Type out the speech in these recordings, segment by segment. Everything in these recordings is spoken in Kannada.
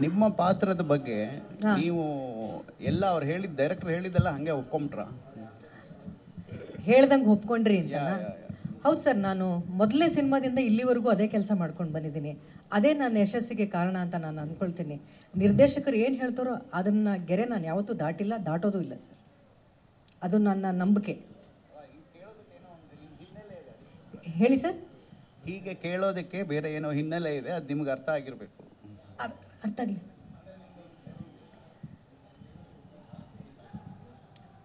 ನಿಮ್ಮ ಪಾತ್ರದ ಬಗ್ಗೆ ನೀವು ಎಲ್ಲ ಅವ್ರು ಹೇಳಿದ ಡೈರೆಕ್ಟರ್ ಹೇಳಿದ್ದೆಲ್ಲ ಹಂಗೆ ಒಪ್ಕೊಂಡ್ರ? ಹೇಳ್ದಂಗೆ ಒಪ್ಕೊಂಡ್ರಿ ಅಂತ? ಹೌದು ಸರ್, ನಾನು ಮೊದಲನೇ ಸಿನಿಮಾದಿಂದ ಇಲ್ಲಿವರೆಗೂ ಅದೇ ಕೆಲಸ ಮಾಡ್ಕೊಂಡು ಬಂದಿದ್ದೀನಿ. ಅದೇ ನನ್ನ ಯಶಸ್ಸಿಗೆ ಕಾರಣ ಅಂತ ನಾನು ಅಂದ್ಕೊಳ್ತೀನಿ. ನಿರ್ದೇಶಕರು ಏನು ಹೇಳ್ತಾರೋ ಅದನ್ನ ಗೆರೆ ನಾನು ಯಾವತ್ತೂ ದಾಟಿಲ್ಲ, ದಾಟೋದು ಇಲ್ಲ ಸರ್. ಅದು ನನ್ನ ನಂಬಿಕೆ. ಹೇಳಿ ಸರ್. ಹೀಗೆ ಕೇಳೋದಕ್ಕೆ ಬೇರೆ ಏನೋ ಹಿನ್ನೆಲೆ ಇದೆ, ಅದು ನಿಮ್ಗೆ ಅರ್ಥ ಆಗಿರ್ಬೇಕು. ಅರ್ಥ ಆಗಲಿ.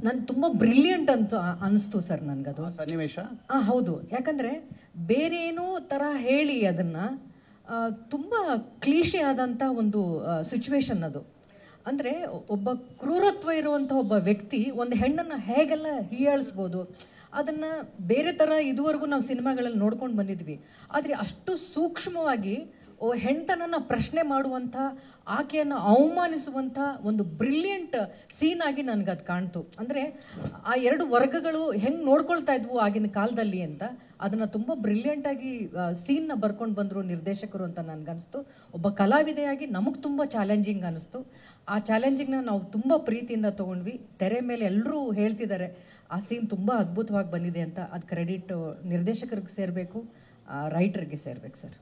ನಾನು ತುಂಬ ಬ್ರಿಲಿಯಂಟ್ ಅಂತ ಅನಿಸ್ತು ಸರ್ ನನಗದು ಸನ್ನಿವೇಶ. ಹೌದು, ಯಾಕಂದರೆ ಬೇರೇನೋ ಥರ ಹೇಳಿ ಅದನ್ನು ತುಂಬ ಕ್ಲೀಶೆ ಆದಂಥ ಒಂದು ಸಿಚುವೇಶನ್ ಅದು. ಅಂದರೆ ಒಬ್ಬ ಕ್ರೂರತ್ವ ಇರುವಂಥ ಒಬ್ಬ ವ್ಯಕ್ತಿ ಒಂದು ಹೆಣ್ಣನ್ನು ಹೇಗೆಲ್ಲ ಹೀಯಾಳಿಸ್ಬೋದು, ಅದನ್ನು ಬೇರೆ ಥರ ಇದುವರೆಗೂ ನಾವು ಸಿನಿಮಾಗಳಲ್ಲಿ ನೋಡ್ಕೊಂಡು ಬಂದಿದ್ವಿ. ಆದರೆ ಅಷ್ಟು ಸೂಕ್ಷ್ಮವಾಗಿ ಹೆಣ್ತನನ್ನ ಪ್ರಶ್ನೆ ಮಾಡುವಂಥ, ಆಕೆಯನ್ನು ಅವಮಾನಿಸುವಂಥ ಒಂದು ಬ್ರಿಲಿಯಂಟ್ ಸೀನ್ ಆಗಿ ನನಗದು ಕಾಣ್ತು. ಅಂದರೆ ಆ ಎರಡು ವರ್ಗಗಳು ಹೆಂಗೆ ನೋಡ್ಕೊಳ್ತಾ ಇದ್ವು ಆಗಿನ ಕಾಲದಲ್ಲಿ ಅಂತ ಅದನ್ನು ತುಂಬ ಬ್ರಿಲಿಯಂಟಾಗಿ ಸೀನ್ನ ಬರ್ಕೊಂಡು ಬಂದರು ನಿರ್ದೇಶಕರು ಅಂತ ನನಗನ್ನಿಸ್ತು. ಒಬ್ಬ ಕಲಾವಿದೆಯಾಗಿ ನಮಗೆ ತುಂಬ ಚಾಲೆಂಜಿಂಗ್ ಅನ್ನಿಸ್ತು. ಆ ಚಾಲೆಂಜಿಂಗ್ನ ನಾವು ತುಂಬ ಪ್ರೀತಿಯಿಂದ ತೊಗೊಂಡ್ವಿ. ತೆರೆ ಮೇಲೆ ಎಲ್ಲರೂ ಹೇಳ್ತಿದ್ದಾರೆ ಆ ಸೀನ್ ತುಂಬ ಅದ್ಭುತವಾಗಿ ಬಂದಿದೆ ಅಂತ. ಅದು ಕ್ರೆಡಿಟ್ ನಿರ್ದೇಶಕರಿಗೆ ಸೇರಬೇಕು, ರೈಟರ್ಗೆ ಸೇರ್ಬೇಕು ಸರ್.